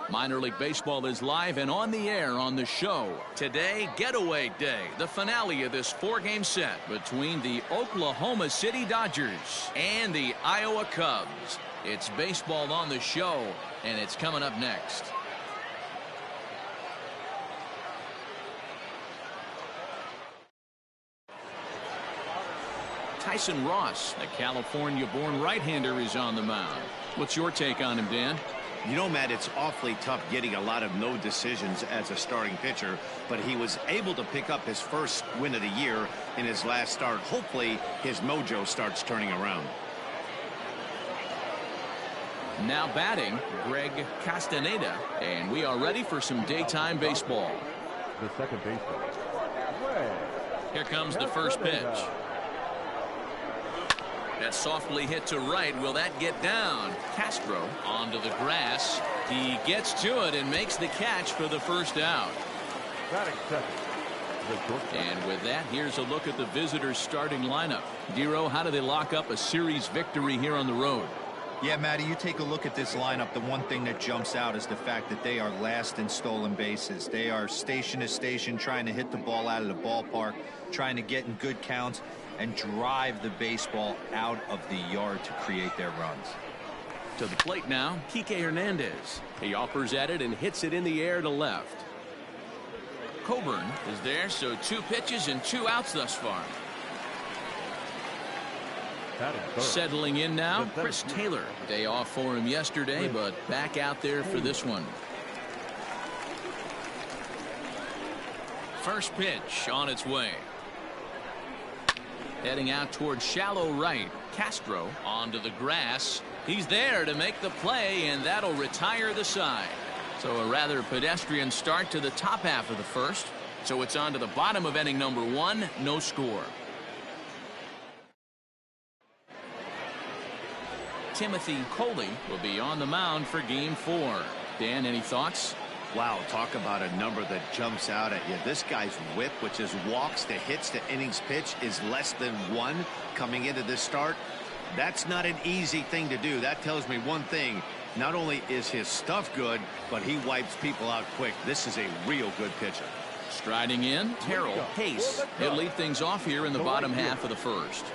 Minor League Baseball is live and on the air on the show. Today, Getaway Day, the finale of this four-game set between the Oklahoma City Dodgers and the Iowa Cubs. It's baseball on the show, and it's coming up next. Tyson Ross, the California-born right-hander, is on the mound. What's your take on him, Dan? You know, Matt, it's awfully tough getting a lot of no decisions as a starting pitcher, but he was able to pick up his first win of the year in his last start. Hopefully, his mojo starts turning around. Now batting, Greg Castaneda, and we are ready for some daytime baseball. The second baseman. Here comes the first pitch. That's softly hit to right. Will that get down? Castro onto the grass. He gets to it and makes the catch for the first out. And with that, here's a look at the visitors' starting lineup. Dero, how do they lock up a series victory here on the road? Yeah, Matty, you take a look at this lineup. The one thing that jumps out is the fact that they are last in stolen bases. They are station to station trying to hit the ball out of the ballpark, trying to get in good counts and drive the baseball out of the yard to create their runs. To the plate now, Kike Hernandez. He offers at it and hits it in the air to left. Coburn is there, so 2 pitches and 2 outs thus far. Settling in now, Chris Taylor. Day off for him yesterday, but back out there for this one. First pitch on its way. Heading out towards shallow right. Castro onto the grass. He's there to make the play, and that'll retire the side. So a rather pedestrian start to the top half of the first. So it's on to the bottom of inning number 1. No score. Timothy Coley will be on the mound for game 4. Dan, any thoughts? Wow, talk about a number that jumps out at you. This guy's whip, which is walks to hits to innings pitch, is less than 1 coming into this start. That's not an easy thing to do. That tells me one thing. Not only is his stuff good, but he wipes people out quick. This is a real good pitcher. Striding in, Terrell Pace. He'll lead things off here in the bottom half of the first.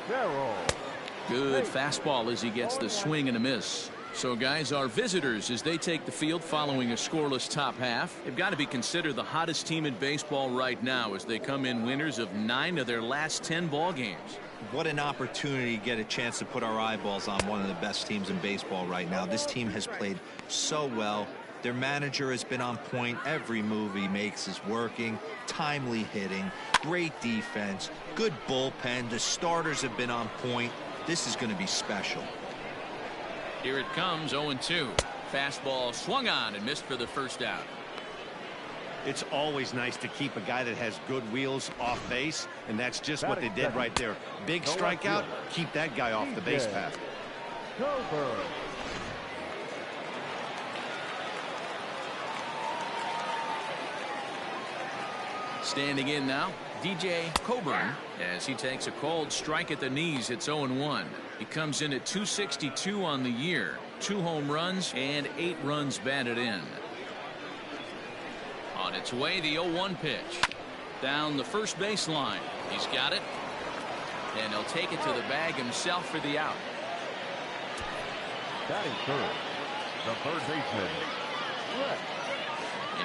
Good fastball as he gets the swing and a miss. So, guys, our visitors, as they take the field following a scoreless top half, they've got to be considered the hottest team in baseball right now as they come in winners of 9 of their last 10 ball games. What an opportunity to get a chance to put our eyeballs on one of the best teams in baseball right now. This team has played so well. Their manager has been on point. Every move he makes is working. Timely hitting, great defense, good bullpen. The starters have been on point. This is going to be special. Here it comes, 0-2. Fastball swung on and missed for the first out. It's always nice to keep a guy that has good wheels off base, and that's just what they did right there. Big strikeout, keep that guy off the base path. Standing in now, DJ Coburn, as he takes a called strike at the knees. It's 0-1. He comes in at 262 on the year, 2 home runs and 8 runs batted in. On its way, the 0-1 pitch down the first baseline. He's got it, and he'll take it to the bag himself for the out. Batting third, the third baseman.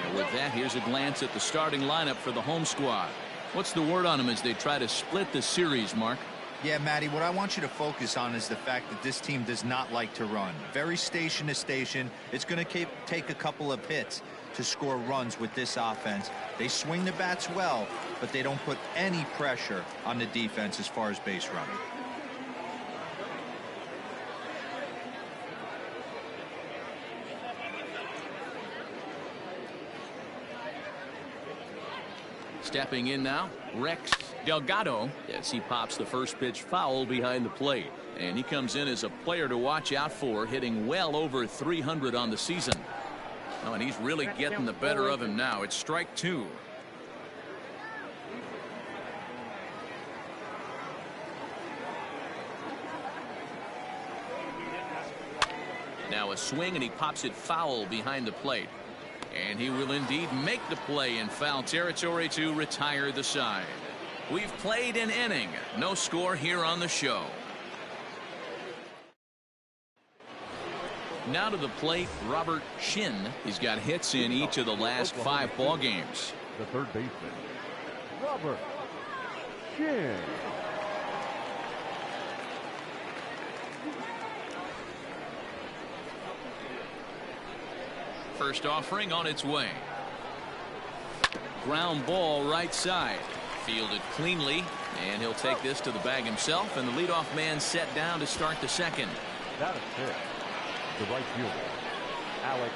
And with that, here's a glance at the starting lineup for the home squad. What's the word on them as they try to split the series, Mark? Yeah, Matty, what I want you to focus on is the fact that this team does not like to run. Very station to station. It's going to take a couple of hits to score runs with this offense. They swing the bats well, but they don't put any pressure on the defense as far as base running. Stepping in now, Rex Delgado, as he pops the first pitch foul behind the plate. And he comes in as a player to watch out for, hitting well over 300 on the season. Oh, and he's really getting the better of him now. It's strike 2. Now a swing, and he pops it foul behind the plate. And he will indeed make the play in foul territory to retire the side. We've played an inning. No score here on the show. Now to the plate, Robert Shin. He's got hits in each of the last 5 ball games. The third baseman, Robert Shin. First offering on its way. Ground ball right side. Fielded cleanly, and he'll take this to the bag himself, and the leadoff man set down to start the second. That is it. The right fielder, Alex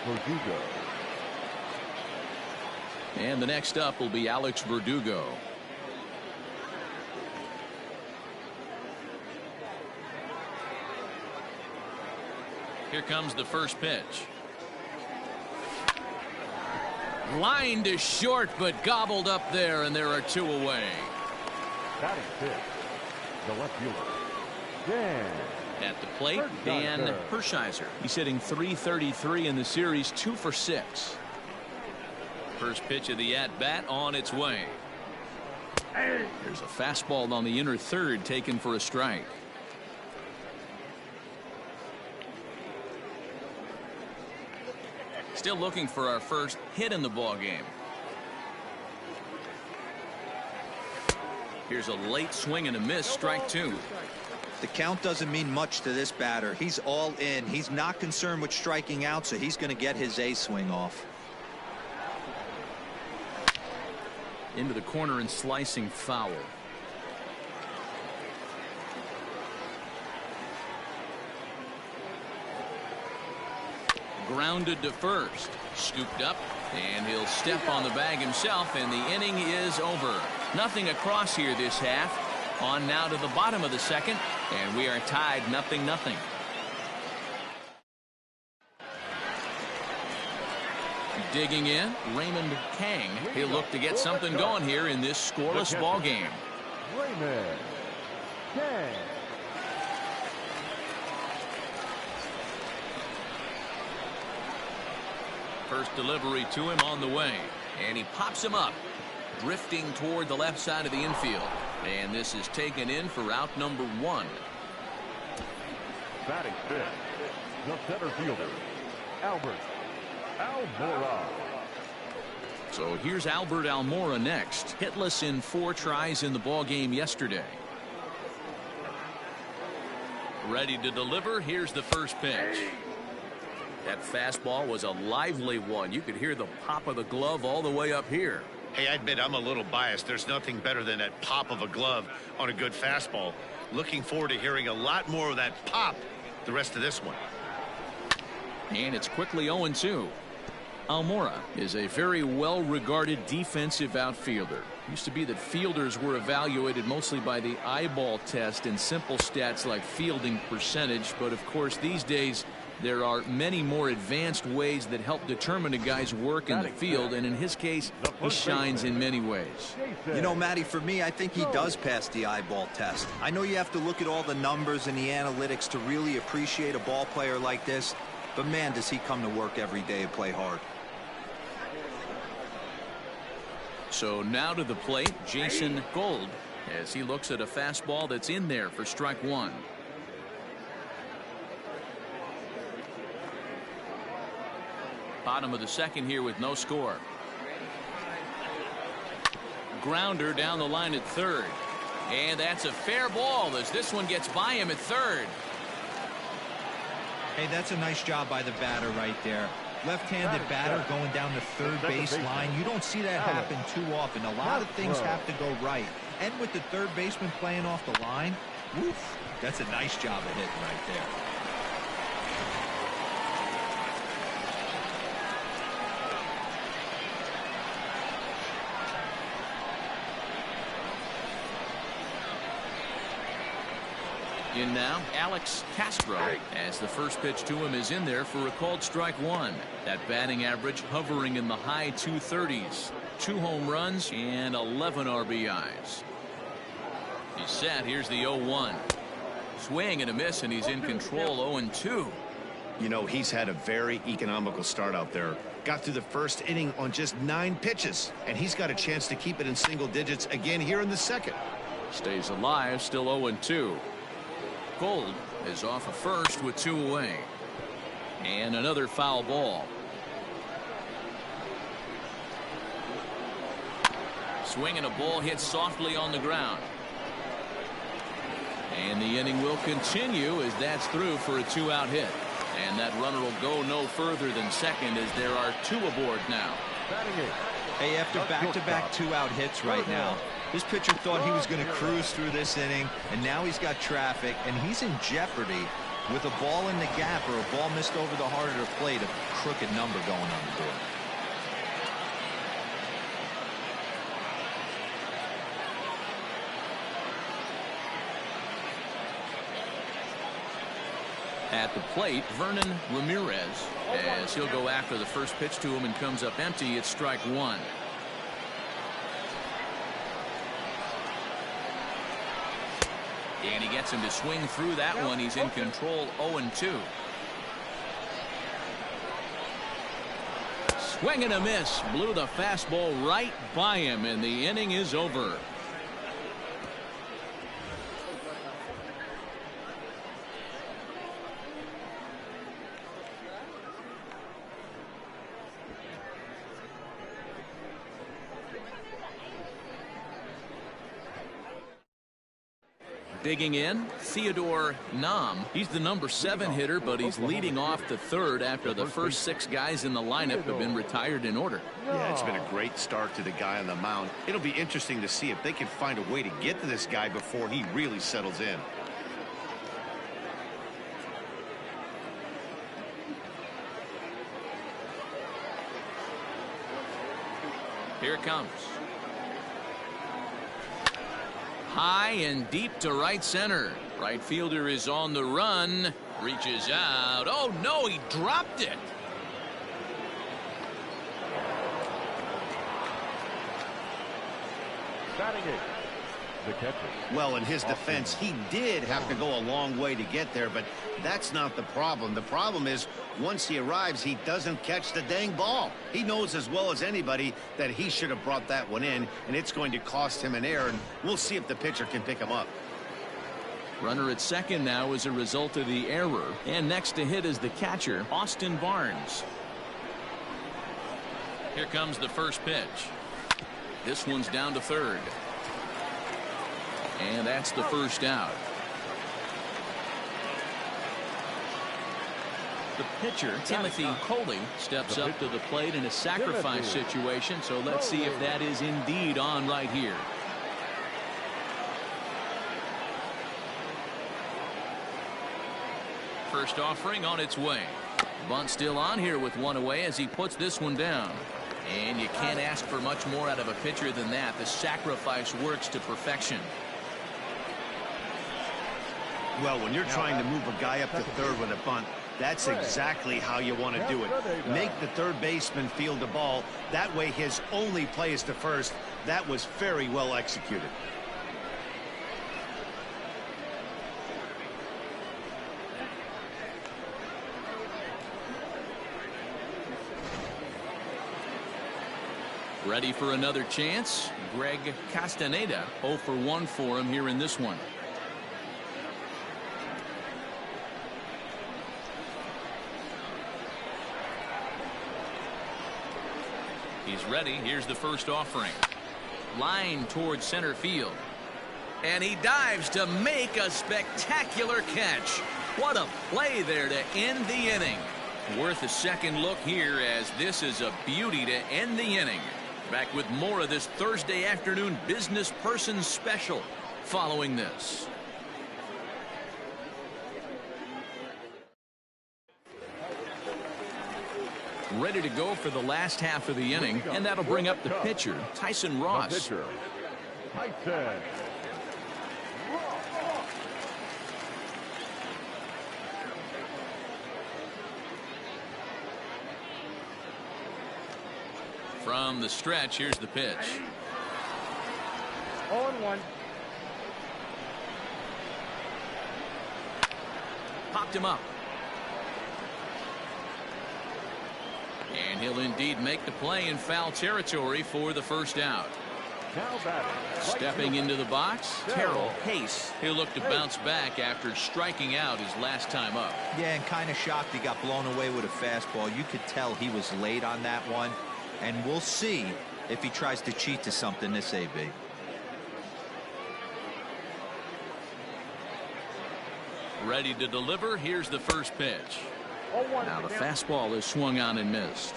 Verdugo. And the next up will be Alex Verdugo. Here comes the first pitch. Line to short, but gobbled up there, and there are 2 away. That is it. The left fielder, Dan. At the plate, Dan Hershiser. He's hitting .333 in the series, 2 for 6. First pitch of the at-bat on its way. There's a fastball on the inner third taken for a strike. Still looking for our first hit in the ball game. Here's a late swing and a miss, strike 2. The count doesn't mean much to this batter. He's all in. He's not concerned with striking out, so he's going to get his A swing off. Into the corner and slicing foul. Grounded to first. Scooped up, and he'll step on the bag himself, and the inning is over. Nothing across here this half. On now to the bottom of the second, and we are tied 0-0. Digging in, Raymond Kang. He'll look to get something going here in this scoreless ball game. Raymond Kang. First delivery to him on the way, and he pops him up, drifting toward the left side of the infield. And this is taken in for out number 1. Batting fifth, the center fielder, Albert Almora. So here's Albert Almora next. Hitless in 4 tries in the ball game yesterday. Ready to deliver. Here's the first pitch. That fastball was a lively one. You could hear the pop of the glove all the way up here. Hey, I admit I'm a little biased. There's nothing better than that pop of a glove on a good fastball. Looking forward to hearing a lot more of that pop the rest of this one. And it's quickly 0-2. Almora is a very well-regarded defensive outfielder. Used to be that fielders were evaluated mostly by the eyeball test and simple stats like fielding percentage, but of course these days there are many more advanced ways that help determine a guy's work in the field, and in his case, he shines in many ways. You know, Matty, for me, I think he does pass the eyeball test. I know you have to look at all the numbers and the analytics to really appreciate a ball player like this, but man, does he come to work every day and play hard. So now to the plate, Jason Gold, as he looks at a fastball that's in there for strike 1. Bottom of the second here with no score. Grounder down the line at third. And that's a fair ball as this one gets by him at third. Hey, that's a nice job by the batter right there. Left-handed batter going down the third base line. You don't see that happen too often. A lot of things have to go right. And with the third baseman playing off the line, woof, that's a nice job of hitting right there. In now, Alex Castro, as the first pitch to him is in there for a called strike 1. That batting average hovering in the high 230s. 2 home runs and 11 RBIs. He's set. Here's the 0-1. Swing and a miss, and he's in control. 0-2. You know, he's had a very economical start out there. Got through the first inning on just 9 pitches, and he's got a chance to keep it in single digits again here in the second. Stays alive, still 0-2. Gold is off of first with 2 away. And another foul ball. Swinging a ball hit softly on the ground. And the inning will continue as that's through for a 2-out hit. And that runner will go no further than second as there are 2 aboard now. Hey, after back-to-back 2-out hits right now, this pitcher thought he was going to cruise through this inning, and now he's got traffic, and he's in jeopardy with a ball in the gap or a ball missed over the heart of the plate, a crooked number going on the board. At the plate, Vernon Ramirez, as he'll go after the first pitch to him and comes up empty. It's strike 1. And he gets him to swing through that one. He's in control, 0-2. Swing and a miss. Blew the fastball right by him, and the inning is over. Digging in, Theodore Nam. He's the number 7 hitter, but he's leading off the third after the first 6 guys in the lineup have been retired in order. Yeah, it's been a great start to the guy on the mound. It'll be interesting to see if they can find a way to get to this guy before he really settles in. Here it comes. High and deep to right center. Right fielder is on the run. Reaches out. Oh, no, he dropped it. Batting it, the catcher. Well, in his defense, he did have to go a long way to get there, but that's not the problem. The problem is once he arrives, he doesn't catch the dang ball. He knows as well as anybody that he should have brought that one in, and it's going to cost him an error, and we'll see if the pitcher can pick him up. Runner at second now as a result of the error, and next to hit is the catcher, Austin Barnes. Here comes the first pitch. This one's down to third. And that's the first out. The pitcher, Timothy Coley, steps up to the plate in a sacrifice situation, so let's see if that is indeed on right here. First offering on its way. Bunt still on here with 1 away as he puts this one down. And you can't ask for much more out of a pitcher than that. The sacrifice works to perfection. Well, when you're trying to move a guy up to third with a bunt, that's exactly how you want to do it. Make the third baseman field the ball. That way his only play is to first. That was very well executed. Ready for another chance? Greg Castaneda, 0 for 1 for him here in this one. He's ready. Here's the first offering. Line towards center field. And he dives to make a spectacular catch. What a play there to end the inning. Worth a second look here as this is a beauty to end the inning. Back with more of this Thursday afternoon business person special following this. Ready to go for the last half of the inning, and that'll bring up the pitcher, Tyson Ross. Tyson. From the stretch, here's the pitch. 0-1. Popped him up. he'll indeed make the play in foul territory for the first out. Now batting. Stepping into the box, Terrell Hayes. He'll look to bounce back after striking out his last time up. Yeah, and kind of shocked he got blown away with a fastball. You could tell he was late on that one. And we'll see if he tries to cheat to something this AB. Ready to deliver. Here's the first pitch. Now the fastball is swung on and missed.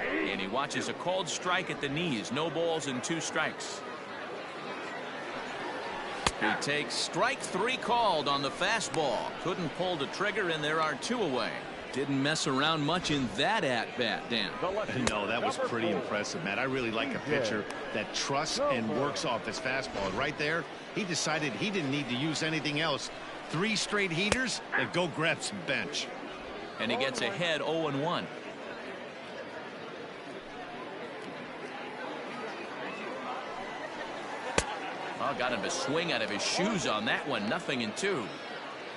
And he watches a called strike at the knees. No balls and 2 strikes. He takes strike 3 called on the fastball. Couldn't pull the trigger, and there are 2 away. Didn't mess around much in that at-bat, Dan. No, that was pretty impressive, Matt. I really like a pitcher that trusts and works off his fastball. Right there, he decided he didn't need to use anything else. 3 straight heaters, and go grab some bench. And he gets ahead 0-1. Oh, got him to swing out of his shoes on that one. 0-2.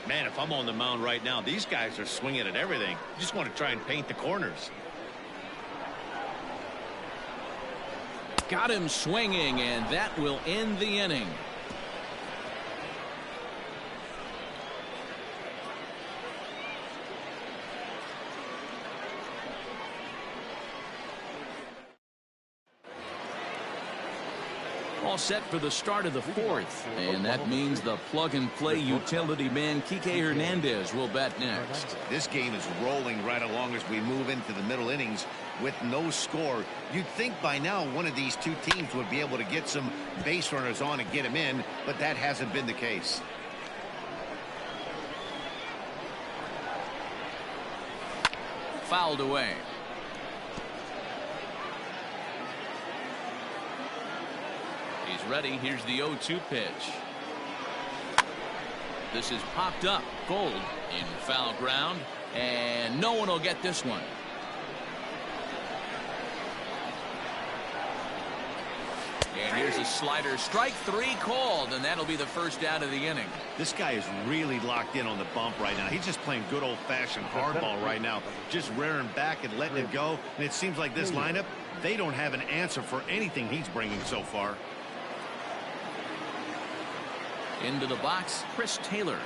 Man, if I'm on the mound right now, these guys are swinging at everything. Just want to try and paint the corners. Got him swinging, and that will end the inning. All set for the start of the 4th, and that means the plug-and-play utility man Kike Hernandez will bat next. This game is rolling right along as we move into the middle innings with no score. You'd think by now one of these 2 teams would be able to get some base runners on and get them in, but that hasn't been the case. Fouled away. He's ready. Here's the 0-2 pitch. This is popped up. Gold in foul ground, and no one will get this one. And here's a slider. Strike 3 called, and that'll be the first out of the inning. This guy is really locked in on the bump right now. He's just playing good old-fashioned hardball right now, just rearing back and letting it go. And it seems like this lineup, they don't have an answer for anything he's bringing so far. Into the box, Chris Taylor.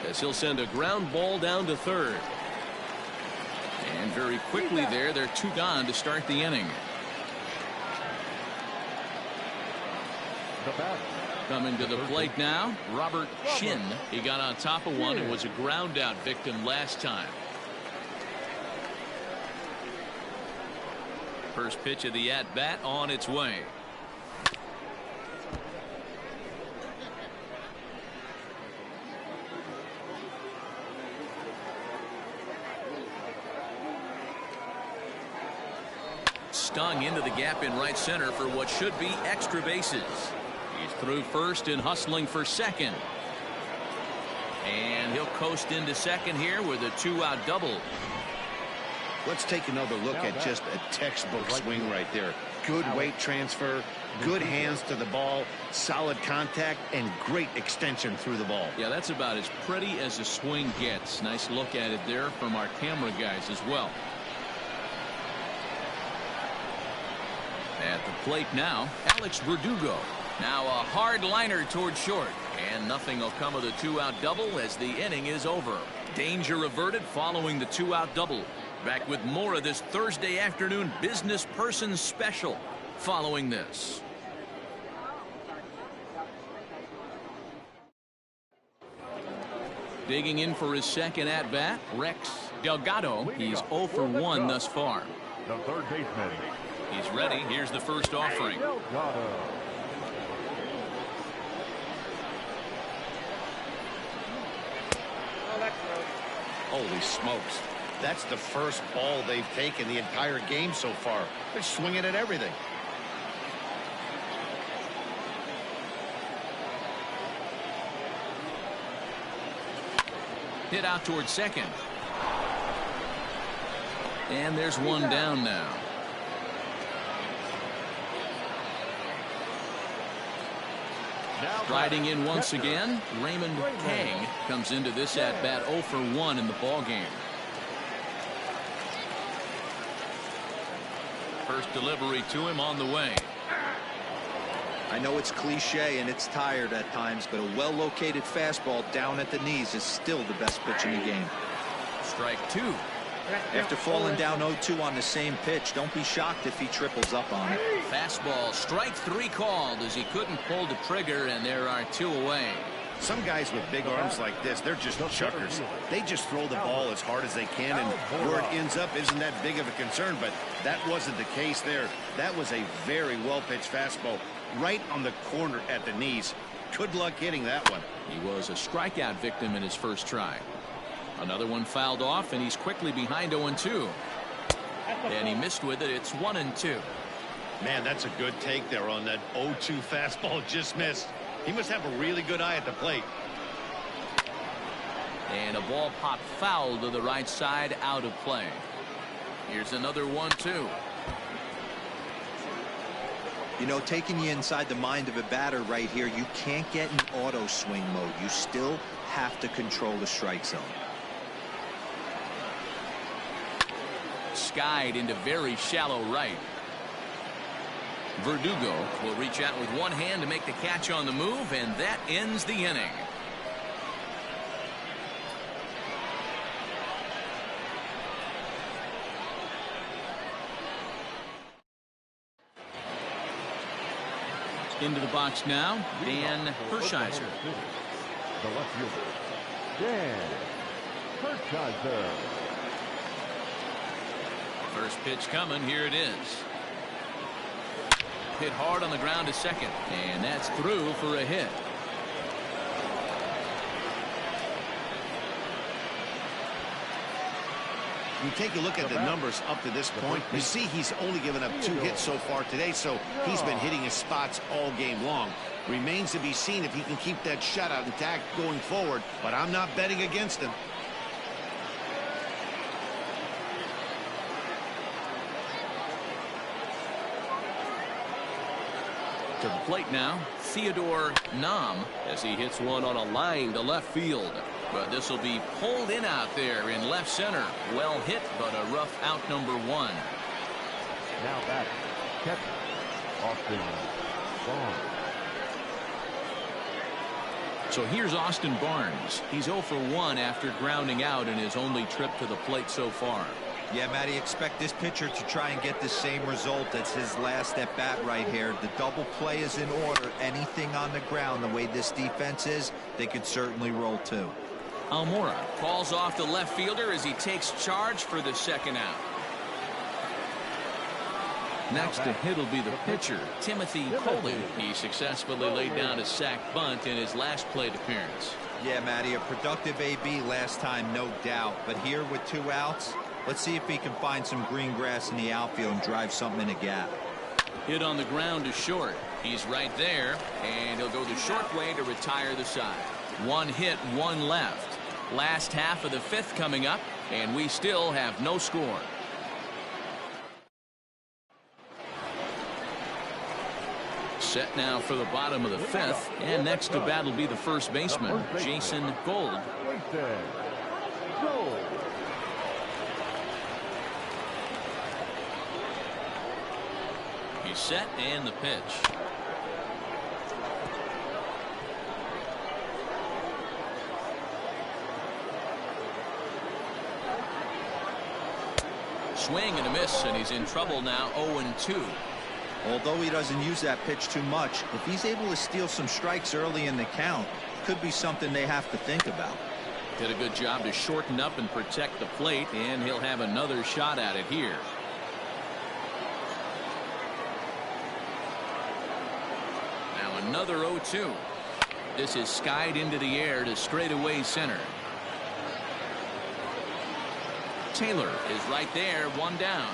As he'll send a ground ball down to third. And very quickly there, they're 2 gone to start the inning. Coming to the plate now, Robert Shin. He got on top of one and was a ground out victim last time. First pitch of the at-bat on its way. Stung into the gap in right center for what should be extra bases. He's through first and hustling for second. And he'll coast into second here with a 2-out double. Let's take another look at just a textbook swing right there. Good weight transfer, good hands to the ball, solid contact, and great extension through the ball. Yeah, that's about as pretty as a swing gets. Nice look at it there from our camera guys as well. At the plate now, Alex Verdugo. Now a hard liner toward short, and nothing will come of the 2-out double as the inning is over. Danger averted following the 2-out double. Back with more of this Thursday afternoon business person special following this. Digging in for his second at-bat, Rex Delgado. He's 0 for 1 thus far. The third baseman. He's ready. Here's the first offering. Holy smokes. That's the first ball they've taken the entire game so far. They're swinging at everything. Hit out towards second. And there's one down now. Riding in once again, Raymond Kang comes into this at bat 0 for 1 in the ball game. First delivery to him on the way. I know it's cliche and it's tired at times, but a well-located fastball down at the knees is still the best pitch in the game. Strike 2. After falling down 0-2 on the same pitch, don't be shocked if he triples up on it. Fastball, strike 3 called as he couldn't pull the trigger, and there are 2 away. Some guys with big arms like this, they're just chuckers. They just throw the ball as hard as they can, and where it ends up isn't that big of a concern, but that wasn't the case there. That was a very well-pitched fastball right on the corner at the knees. Good luck hitting that one. He was a strikeout victim in his first try. Another one fouled off, and he's quickly behind 0-2. And he missed with it. It's 1-2. Man, that's a good take there on that 0-2 fastball. Just missed. He must have a really good eye at the plate. And a ball popped foul to the right side, out of play. Here's another 1-2. You know, taking you inside the mind of a batter right here, you can't get in auto swing mode. You still have to control the strike zone. Skied into very shallow right. Verdugo will reach out with one hand to make the catch on the move, and that ends the inning. Into the box now, Dan Hershiser. The left fielder, Dan Hershiser. First pitch coming. Here it is. Hit hard on the ground to second, and that's through for a hit. You take a look at the numbers up to this point, you see he's only given up 2 hits so far today, so he's been hitting his spots all game long. Remains to be seen if he can keep that shutout intact going forward, but I'm not betting against him. To the plate now, Theodore Nam, as he hits one on a line to left field. But this will be pulled in out there in left center. Well hit, but a rough out, number 1. Now back, catcher, Austin Barnes. So here's Austin Barnes. He's 0 for 1 after grounding out in his only trip to the plate so far. Yeah, Matty, expect this pitcher to try and get the same result as his last at bat right here. The double play is in order. Anything on the ground, the way this defense is, they could certainly roll too. Almora calls off the left fielder as he takes charge for the second out. Next to hit will be the pitcher, Timothy Coley. He successfully laid down a sac bunt in his last plate appearance. Yeah, Matty, a productive AB last time, no doubt. But here with 2 outs, let's see if he can find some green grass in the outfield and drive something in a gap. Hit on the ground to short. He's right there, and he'll go the short way to retire the side. 1 hit, 1 left. Last half of the 5th coming up, and we still have no score. Set now for the bottom of the 5th, and next to bat will be the first baseman, Jason Gold. He's set, and the pitch. Swing and a miss, and he's in trouble now. 0-2. Although he doesn't use that pitch too much, if he's able to steal some strikes early in the count, could be something they have to think about. Did a good job to shorten up and protect the plate, and he'll have another shot at it here. Now another 0-2. This is skied into the air to straightaway center. Taylor is right there, 1 down.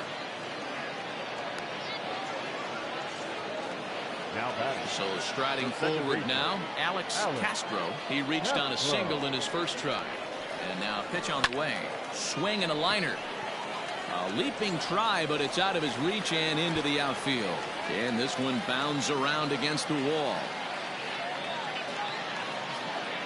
So striding forward now, Alex Castro. He reached on a single in his first try. And now a pitch on the way. Swing and a liner. A leaping try, but it's out of his reach and into the outfield. And this one bounds around against the wall.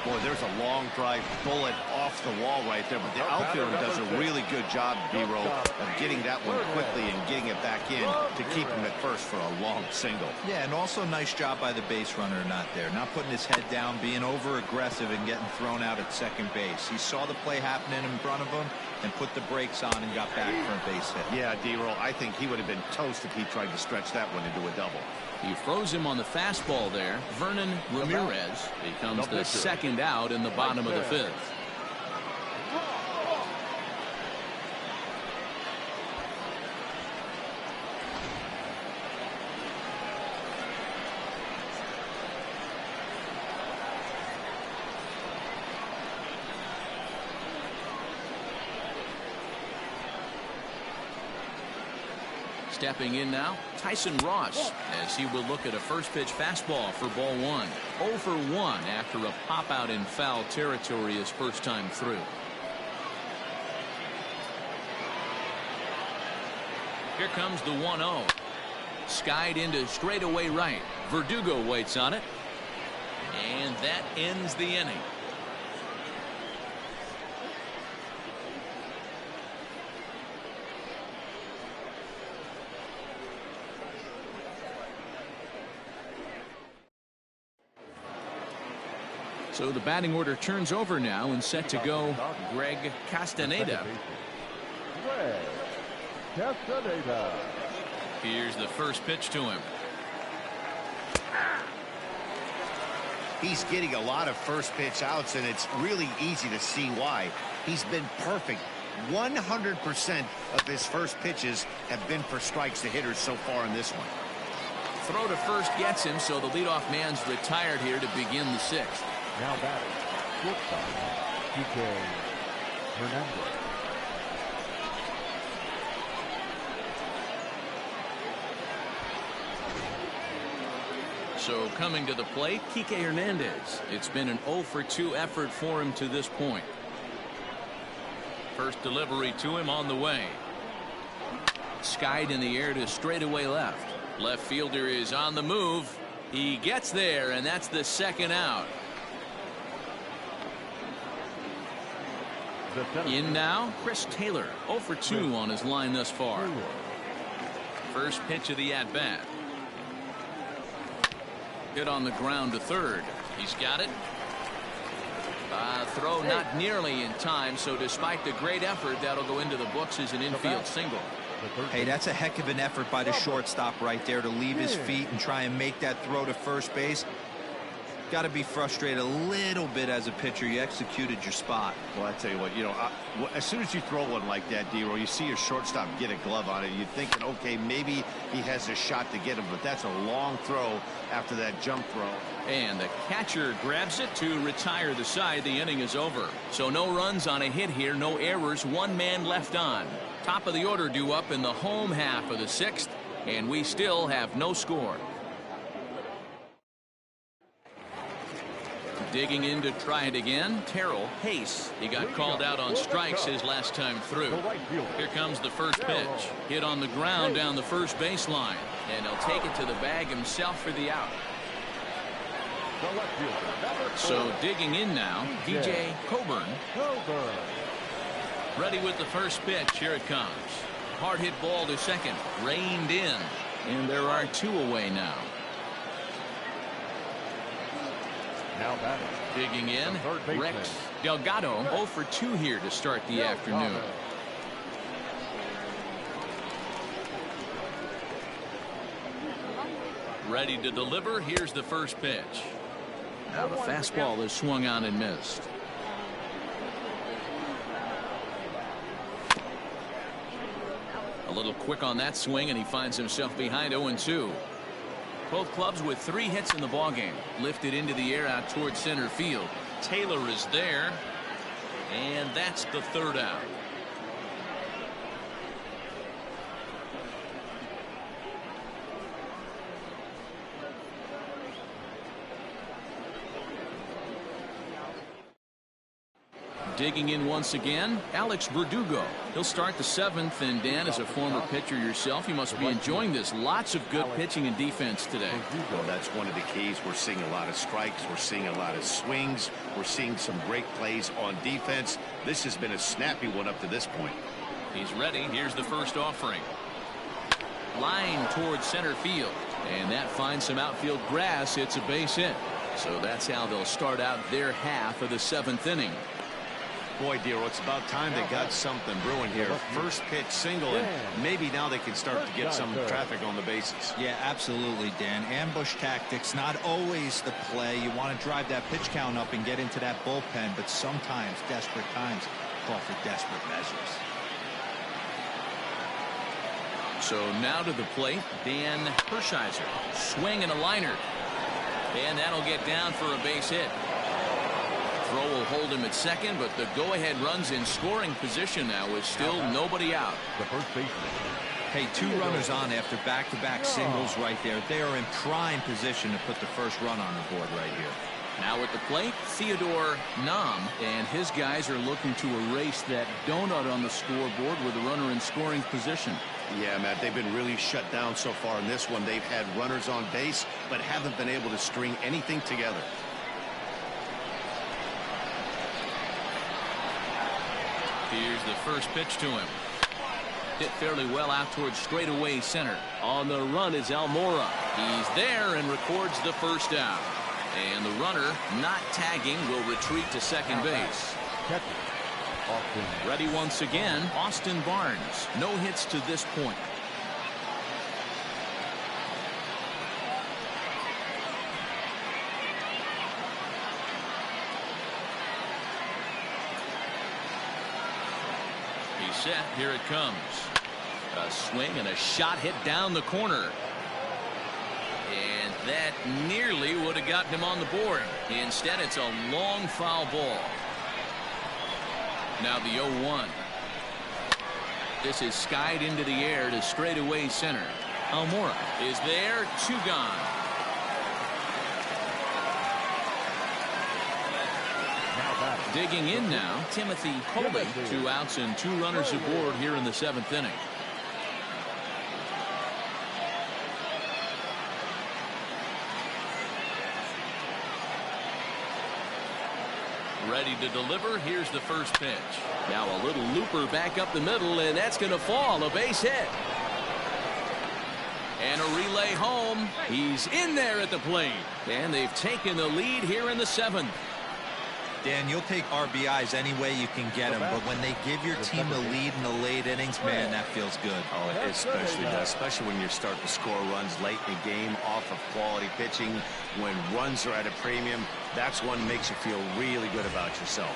Boy, there's a long drive bullet off the wall right there, but the outfielder does a really good job, D-Roll, of getting that one quickly and getting it back in to keep him at first for a long single. Yeah, and also nice job by the base runner not there, not putting his head down, being over aggressive and getting thrown out at second base. He saw the play happening in front of him and put the brakes on and got back for a base hit. Yeah, D-Roll, I think he would have been toast if he tried to stretch that one into a double. He froze him on the fastball there. Vernon Ramirez becomes the second out in the bottom of the fifth. Stepping in now, Tyson Ross, as he will look at a first pitch fastball for ball one. 0 for 1 after a pop out in foul territory his first time through. Here comes the 1-0. Skied into straightaway right. Verdugo waits on it. And that ends the inning. So the batting order turns over now and set to go Greg Castaneda. Greg Castaneda. Here's the first pitch to him. He's getting a lot of first pitch outs, and it's really easy to see why. He's been perfect. 100% of his first pitches have been for strikes to hitters so far in this one. Throw to first gets him, so the leadoff man's retired here to begin the sixth. Now batting, shortstop, TK Hernandez. So coming to the plate, Kike Hernandez. It's been an 0 for 2 effort for him to this point. First delivery to him on the way. Skied in the air to straightaway left. Left fielder is on the move. He gets there, and that's the second out. In now, Chris Taylor, 0 for 2 on his line thus far. First pitch of the at-bat. Hit on the ground to third. He's got it. Throw not nearly in time, so despite the great effort, that'll go into the books as an infield single. Hey, that's a heck of an effort by the shortstop right there to leave his feet and try and make that throw to first base. Got to be frustrated a little bit as a pitcher. You executed your spot. Well, I tell you what, as soon as you throw one like that, D-Roll, you see your shortstop get a glove on it. You're thinking, okay, maybe he has a shot to get him, but that's a long throw after that jump throw. And the catcher grabs it to retire the side. The inning is over. So no runs on a hit here, no errors, one man left on. Top of the order due up in the home half of the sixth, and we still have no score. Digging in to try it again, Terrell Hayes. He got called out on strikes his last time through. Here comes the first pitch. Hit on the ground down the first baseline. And he'll take it to the bag himself for the out. So digging in now, DJ Coburn. Ready with the first pitch. Here it comes. Hard hit ball to second. Reined in. And there are two away now. Now batting. Digging in, Rex Delgado, 0 for 2 here to start the afternoon. Ready to deliver. Here's the first pitch. Now the fastball is swung on and missed. A little quick on that swing, and he finds himself behind 0-2. Both clubs with 3 hits in the ballgame. Lifted into the air out towards center field. Taylor is there, and that's the third out. Digging in once again, Alex Verdugo. He'll start the 7th, and Dan, as a former pitcher yourself, you must be enjoying this. Lots of good pitching and defense today. Well, that's one of the keys. We're seeing a lot of strikes. We're seeing a lot of swings. We're seeing some great plays on defense. This has been a snappy one up to this point. He's ready. Here's the first offering. Line towards center field, and that finds some outfield grass. It's a base hit. So that's how they'll start out their half of the 7th inning. Boy, Dero, it's about time they got something brewing here. First pitch single, and maybe now they can start to get some traffic on the bases. Yeah, absolutely, Dan. Ambush tactics, not always the play. You want to drive that pitch count up and get into that bullpen, but sometimes desperate times call for desperate measures. So now to the plate, Dan Hershiser. Swing and a liner. And that'll get down for a base hit. Throw will hold him at second, but the go-ahead run's in scoring position now with still nobody out. The first baseman. Hey, 2 runners on after back-to-back singles right there. They are in prime position to put the first run on the board right here. Now at the plate, Theodore Nam, and his guys are looking to erase that donut on the scoreboard with a runner in scoring position. Yeah, Matt, they've been really shut down so far in this one. They've had runners on base, but haven't been able to string anything together. Here's the first pitch to him. Hit fairly well out towards straightaway center. On the run is Almora. He's there and records the first out. And the runner, not tagging, will retreat to second base. Ready once again, Austin Barnes. No hits to this point. He's set. Here it comes. A swing and a shot hit down the corner. And that nearly would have gotten him on the board. Instead, it's a long foul ball. Now the 0-1. This is skied into the air to straightaway center. Almora is there. 2 gone. Digging in now, Timothy Coley. 2 outs and 2 runners aboard here in the 7th inning. Ready to deliver. Here's the first pitch. Now a little looper back up the middle, and that's going to fall. A base hit. And a relay home. He's in there at the plate. And they've taken the lead here in the 7th. Dan, you'll take RBIs any way you can get them, but when they give your team the lead in the late innings, man, that feels good. Oh, it especially does, especially when you're starting to score runs late in the game off of quality pitching. When runs are at a premium, that's one that makes you feel really good about yourself.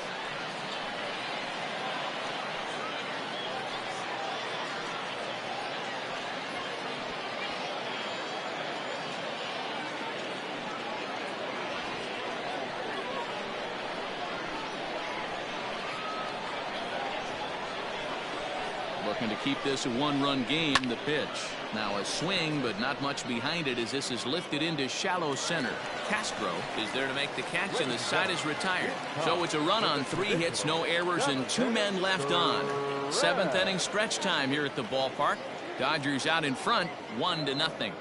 Looking to keep this a 1-run game. The pitch. Now a swing, but not much behind it as this is lifted into shallow center. Castro is there to make the catch, and the side is retired. So it's a run on 3 hits, no errors, and 2 men left on. 7th inning stretch time here at the ballpark. Dodgers out in front, 1-0.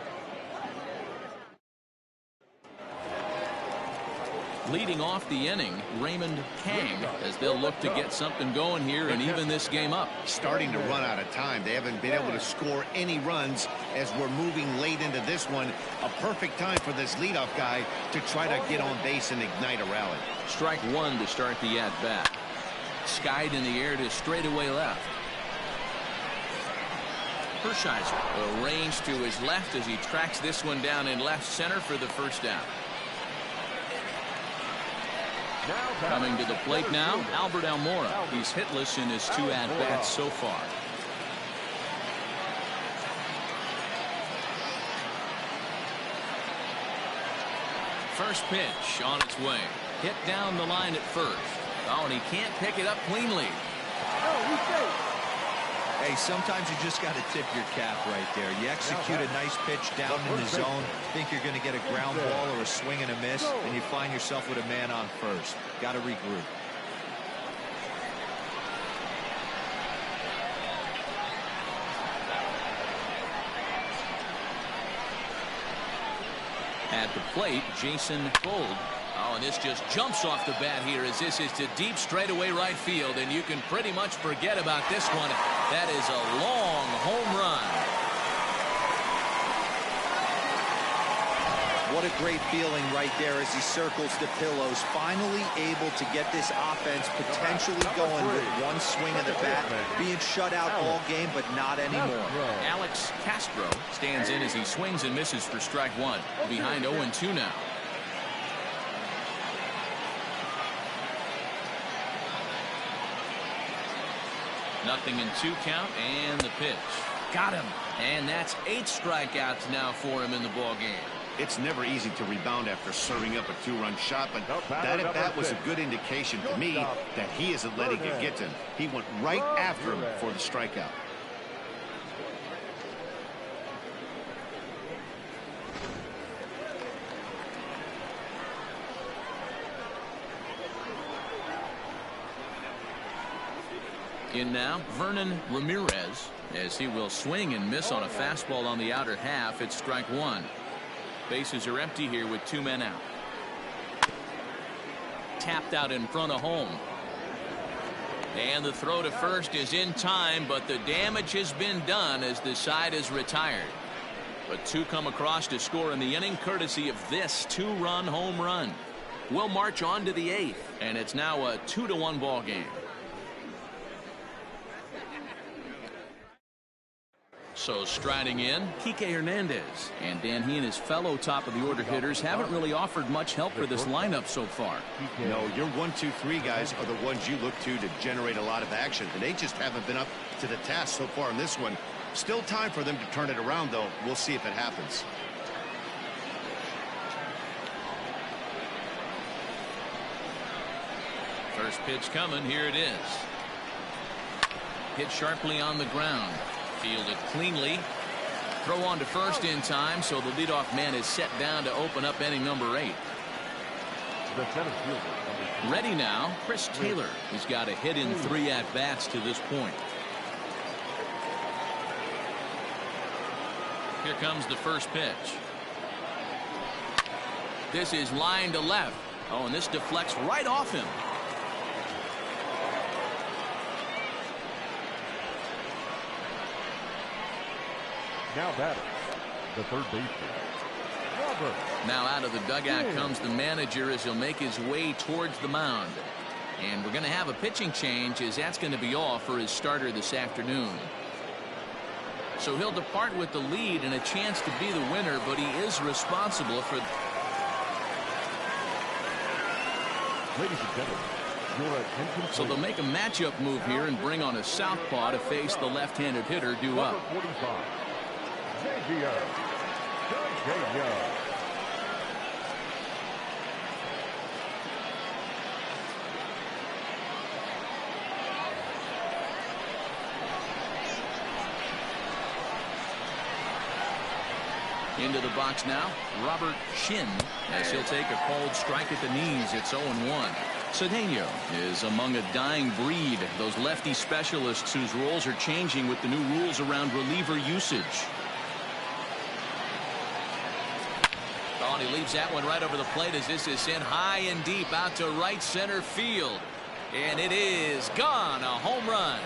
Leading off the inning, Raymond Kang, as they'll look to get something going here and even this game up. Starting to run out of time. They haven't been able to score any runs as we're moving late into this one. A perfect time for this leadoff guy to try to get on base and ignite a rally. Strike 1 to start the at-bat. Skied in the air to straightaway left. Hershiser arranged to his left as he tracks this one down in left center for the first down. Coming to the plate now, Albert Almora. He's hitless in his 2 at-bats so far. First pitch on its way. Hit down the line at first. Oh, and he can't pick it up cleanly. Hey, sometimes you just got to tip your cap right there. You execute a nice pitch down in the zone, think you're going to get a ground ball or a swing and a miss, and you find yourself with a man on first. Got to regroup. At the plate, Jason Fold. Oh, and this just jumps off the bat here as this is to deep straightaway right field, and you can pretty much forget about this one. That is a long home run. What a great feeling right there as he circles the pillows, finally able to get this offense potentially going with one swing of the bat, being shut out all game, but not anymore. Alex Castro stands in as he swings and misses for strike one. Behind 0-2 now. Nothing in 2 count, and the pitch. Got him. And that's 8 strikeouts now for him in the ball game. It's never easy to rebound after serving up a 2-run shot, but that at bat was a good indication to me that he isn't letting it get to him. He went right after him for the strikeout. In now, Vernon Ramirez, as he will swing and miss on a fastball on the outer half. It's strike one. Bases are empty here with 2 men out. Tapped out in front of home. And the throw to first is in time, but the damage has been done as the side is retired. But 2 come across to score in the inning, courtesy of this 2-run home run. We'll march on to the 8th, and it's now a 2-1 ball game. So striding in, Kike Hernandez. And Dan, he and his fellow top-of-the-order hitters haven't really offered much help for this lineup so far. No, your 1, 2, 3 guys are the ones you look to generate a lot of action, and they just haven't been up to the task so far in this one. Still time for them to turn it around, though. We'll see if it happens. First pitch coming. Here it is. Hit sharply on the ground. Fielded cleanly. Throw on to first in time, so the leadoff man is set down to open up inning number 8. Ready now, Chris Taylor. He's got a hit in 3 at-bats to this point. Here comes the first pitch. This is line to left. Oh, and this deflects right off him. Now batter, the third baseman, Robert. Now out of the dugout comes the manager as he'll make his way towards the mound. And we're going to have a pitching change, as that's going to be all for his starter this afternoon. So he'll depart with the lead and a chance to be the winner, but he is responsible for. Ladies and gentlemen, your attention. So they'll make a matchup move here and bring on a southpaw to face the left-handed hitter due up. 45. J.J. Into the box now, Robert Shin, as he'll take a cold strike at the knees. It's 0-1. Cedeno is among a dying breed, those lefty specialists whose roles are changing with the new rules around reliever usage. Oh, and he leaves that one right over the plate as this is sent high and deep out to right center field. And it is gone. A home run.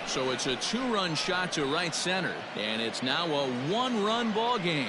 So it's a 2-run shot to right center, and it's now a 1-run ball game.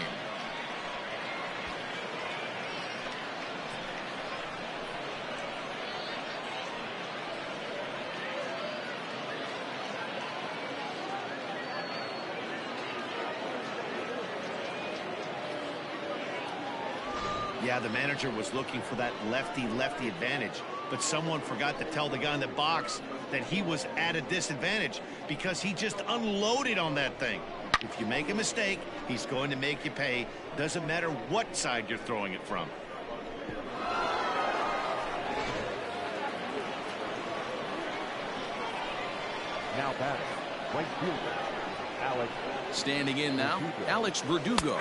Yeah, the manager was looking for that lefty-lefty advantage, but someone forgot to tell the guy in the box that he was at a disadvantage because he just unloaded on that thing. If you make a mistake, he's going to make you pay. Doesn't matter what side you're throwing it from. Now batting, right fielder, Alex. Standing in now, Alex Verdugo,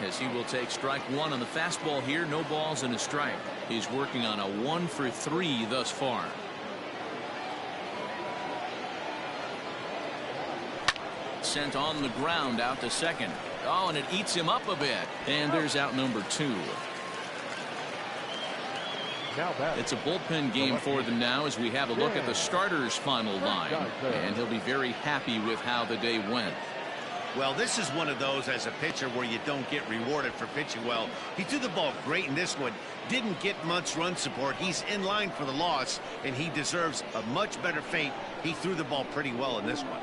as he will take strike one on the fastball here. No balls and a strike. He's working on a 1 for 3 thus far. sent on the ground out to second. Oh, and it eats him up a bit. And there's out number 2. It's a bullpen game for them now as we have a look at the starters' final line. And he'll be very happy with how the day went. Well, this is one of those as a pitcher where you don't get rewarded for pitching well. He threw the ball great in this one. Didn't get much run support. He's in line for the loss, and he deserves a much better fate. He threw the ball pretty well in this one.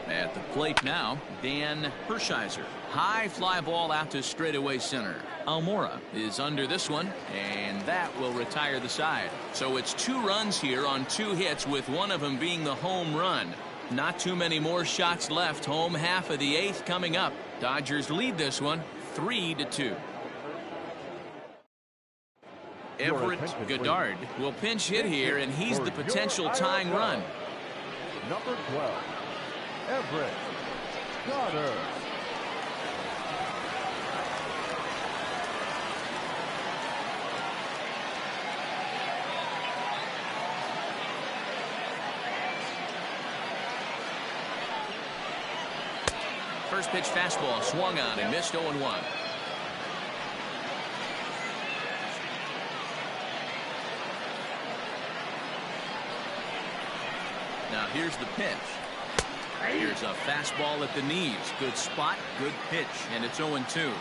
At the plate now, Dan Hershiser. High fly ball out to straightaway center. Almora is under this one, and that will retire the side. So it's 2 runs here on 2 hits, with one of them being the home run. Not too many more shots left. Home half of the 8th coming up. Dodgers lead this one 3-2. Everett Goddard will pinch hit here, and he's the potential tying run. Number 12, Everett Goddard. First pitch fastball swung on and missed 0-1. Now here's the pitch. Here's a fastball at the knees. Good spot, good pitch, and it's 0-2.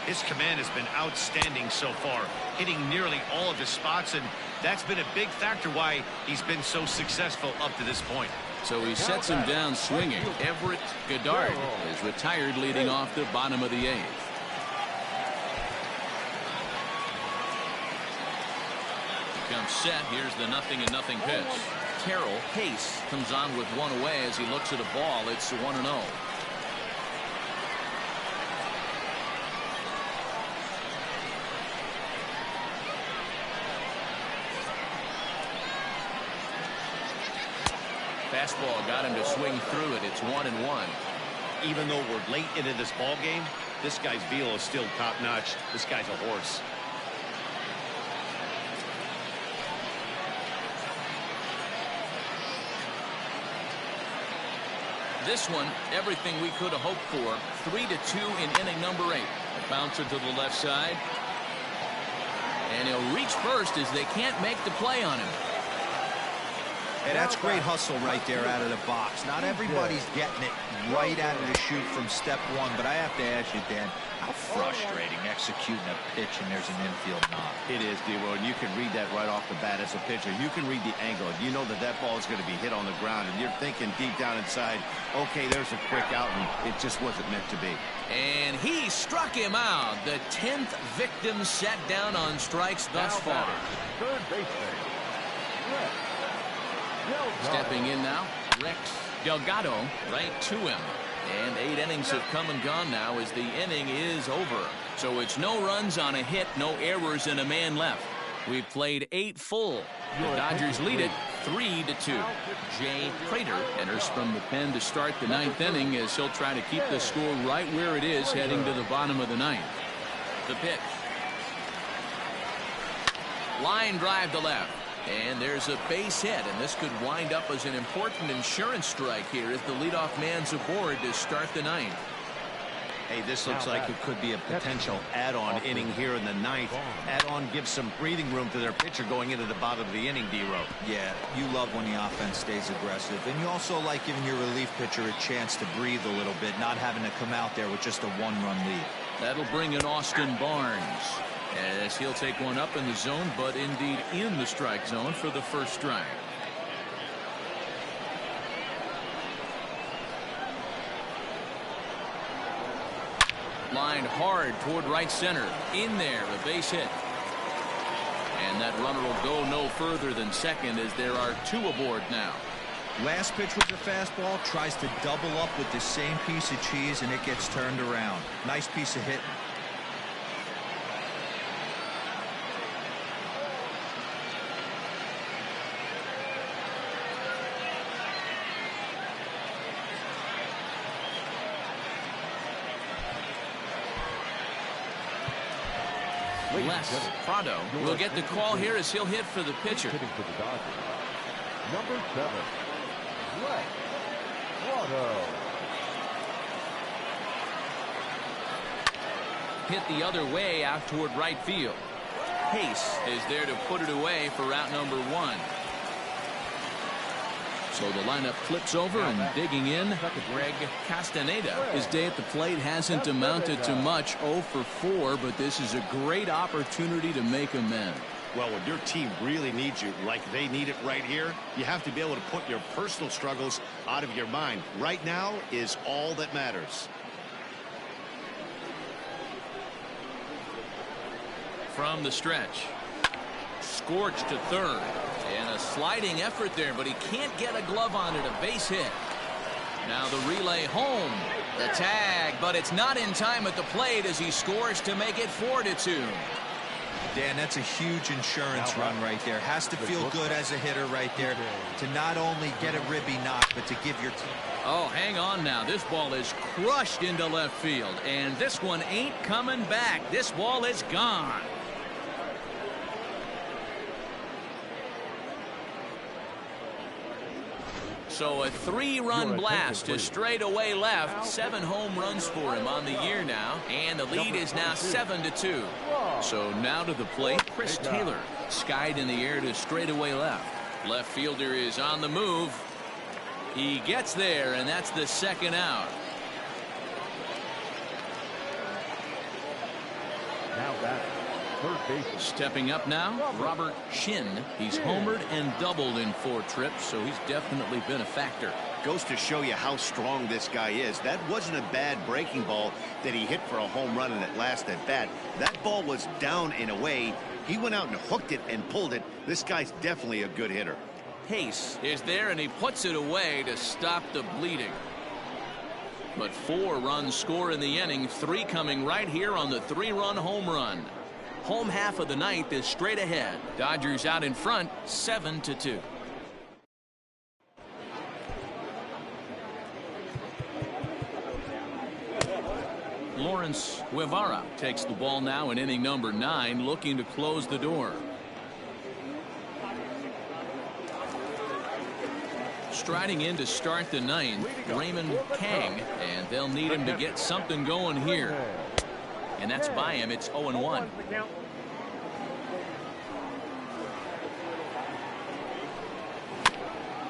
His command has been outstanding so far, hitting nearly all of his spots, and that's been a big factor why he's been so successful up to this point. So he sets him down swinging. Everett Goddard is retired leading off the bottom of the 8th. Comes set. Here's the 0-0 pitch. Terrell Pace comes on with one away as he looks at a ball. It's 1-0. Fastball got him to swing through it. It's 1-1. Even though we're late into this ball game, this guy's velo is still top-notch. This guy's a horse. This one, everything we could have hoped for. 3-2 in inning number 8. A bouncer to the left side. And he'll reach first as they can't make the play on him. Hey, that's great hustle right there out of the box. Not everybody's getting it right out of the chute from step 1, but I have to ask you, Dan, how frustrating executing a pitch and there's an infield knock. It is, D-Roy, and you can read that right off the bat as a pitcher. You can read the angle. You know that that ball is going to be hit on the ground, and you're thinking deep down inside, okay, there's a quick out, and it just wasn't meant to be. And he struck him out. The 10th victim set down on strikes thus far. Third baseman, Rex Delgado. Stepping in now, Rex Delgado right to him. And 8 innings have come and gone now as the inning is over. So it's no runs on a hit, no errors, and a man left. We've played 8 full. The Dodgers lead it 3-2. Jay Prater enters from the pen to start the 9th inning as he'll try to keep the score right where it is heading to the bottom of the 9th. The pitch. Line drive to left. And there's a base hit, and this could wind up as an important insurance strike here as the leadoff man's aboard to start the 9th. Hey, this looks like it could be a potential add-on inning here in the 9th. Add-on gives some breathing room to their pitcher going into the bottom of the inning, D-Row. Yeah, you love when the offense stays aggressive, and you also like giving your relief pitcher a chance to breathe a little bit, not having to come out there with just a 1-run lead. That'll bring in Austin Barnes as he'll take one up in the zone, but indeed in the strike zone for the first strike. Lined hard toward right center. In there, a base hit. And that runner will go no further than second as there are 2 aboard now. Last pitch was a fastball, tries to double up with the same piece of cheese, and it gets turned around. Nice piece of hitting. Les Prado will get the call here as he'll hit for the pitcher. Hitting for the Dodgers. Number 7, Les Prado. hit the other way out toward right field. Pace is there to put it away for route number 1. So the lineup flips over, and digging in, Greg Castaneda. His day at the plate hasn't amounted to much, 0 for 4, but this is a great opportunity to make amends. Well, when your team really needs you, like they need it right here, you have to be able to put your personal struggles out of your mind. Right now is all that matters. From the stretch. Scorched to third. And a sliding effort there, but he can't get a glove on it. A base hit. Now the relay home. The tag, but it's not in time at the plate as he scores to make it 4-2. Dan, that's a huge insurance run right there. Has to feel good as a hitter right there to not only get a ribby knock, but to give your team. Oh, hang on now. This ball is crushed into left field, and this one ain't coming back. This ball is gone. So a 3-run blast to straightaway left. 7 home runs for him on the year now. And the lead is now 7-2. So now to the plate, Chris Taylor. Skied in the air to straightaway left. Left fielder is on the move. He gets there, and that's the second out. Now back. Third base. Stepping up now, Robert Shin. He's homered and doubled in 4 trips, so he's definitely been a factor. Goes to show you how strong this guy is. That wasn't a bad breaking ball that he hit for a home run in that last at bat. That ball was down and away. He went out and hooked it and pulled it. This guy's definitely a good hitter. Pace is there, and he puts it away to stop the bleeding. But 4 runs score in the inning, 3 coming right here on the 3-run home run. Home half of the ninth is straight ahead. Dodgers out in front, 7-2. Lawrence Guevara takes the ball now in inning number 9, looking to close the door. Striding in to start the 9th, Raymond Kang, and they'll need him to get something going here. And that's by him. It's 0-1.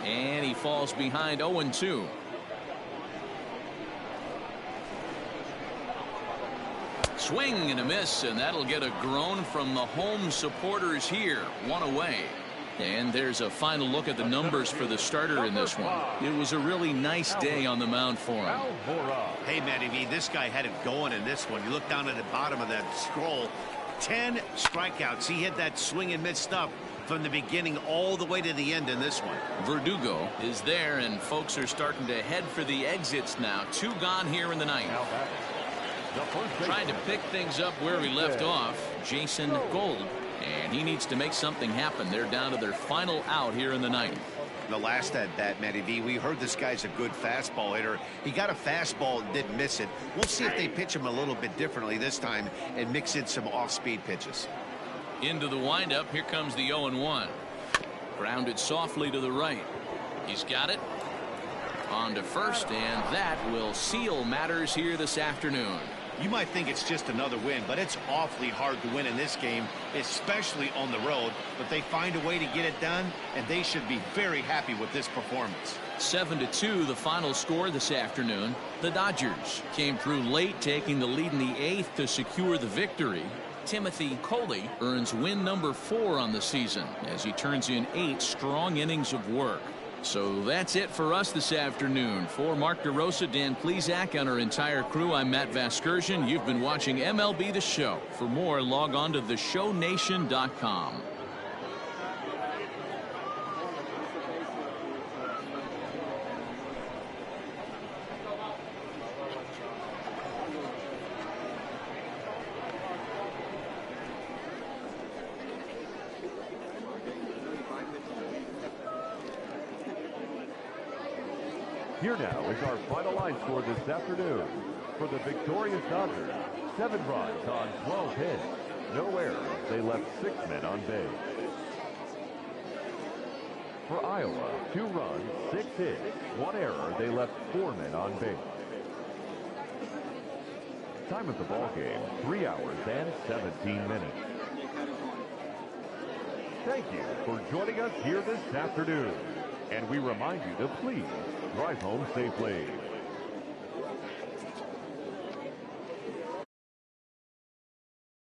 And he falls behind 0-2. Swing and a miss, and that'll get a groan from the home supporters here. 1 away. And there's a final look at the numbers for the starter in this one. It was a really nice day on the mound for him. Hey, Matty V, this guy had it going in this one. You look down at the bottom of that scroll. 10 strikeouts. He hit that swing and miss stuff from the beginning all the way to the end in this one. Verdugo is there, and folks are starting to head for the exits now. 2 gone here in the 9th. Trying to pick things up where we left off, Jason Gold. And he needs to make something happen. They're down to their final out here in the 9th. The last at bat, Matty V, we heard this guy's a good fastball hitter. He got a fastball and didn't miss it. We'll see if they pitch him a little bit differently this time and mix in some off-speed pitches. Into the windup. Here comes the 0-1. Grounded softly to the right. He's got it. On to first, and that will seal matters here this afternoon. You might think it's just another win, but it's awfully hard to win in this game, especially on the road. But they find a way to get it done, and they should be very happy with this performance. 7-2 the final score this afternoon. The Dodgers came through late, taking the lead in the 8th to secure the victory. Timothy Coley earns win number 4 on the season as he turns in 8 strong innings of work. So that's it for us this afternoon. For Mark DeRosa, Dan Plesac, and our entire crew, I'm Matt Vasgersian. You've been watching MLB The Show. For more, log on to theshownation.com. Here now is our final line score this afternoon. For the victorious Dodgers, 7 runs on 12 hits. No errors. They left 6 men on base. For Iowa, 2 runs, 6 hits. 1 error. They left 4 men on base. Time of the ball game, 3 hours and 17 minutes. Thank you for joining us here this afternoon. And we remind you to please drive home safely.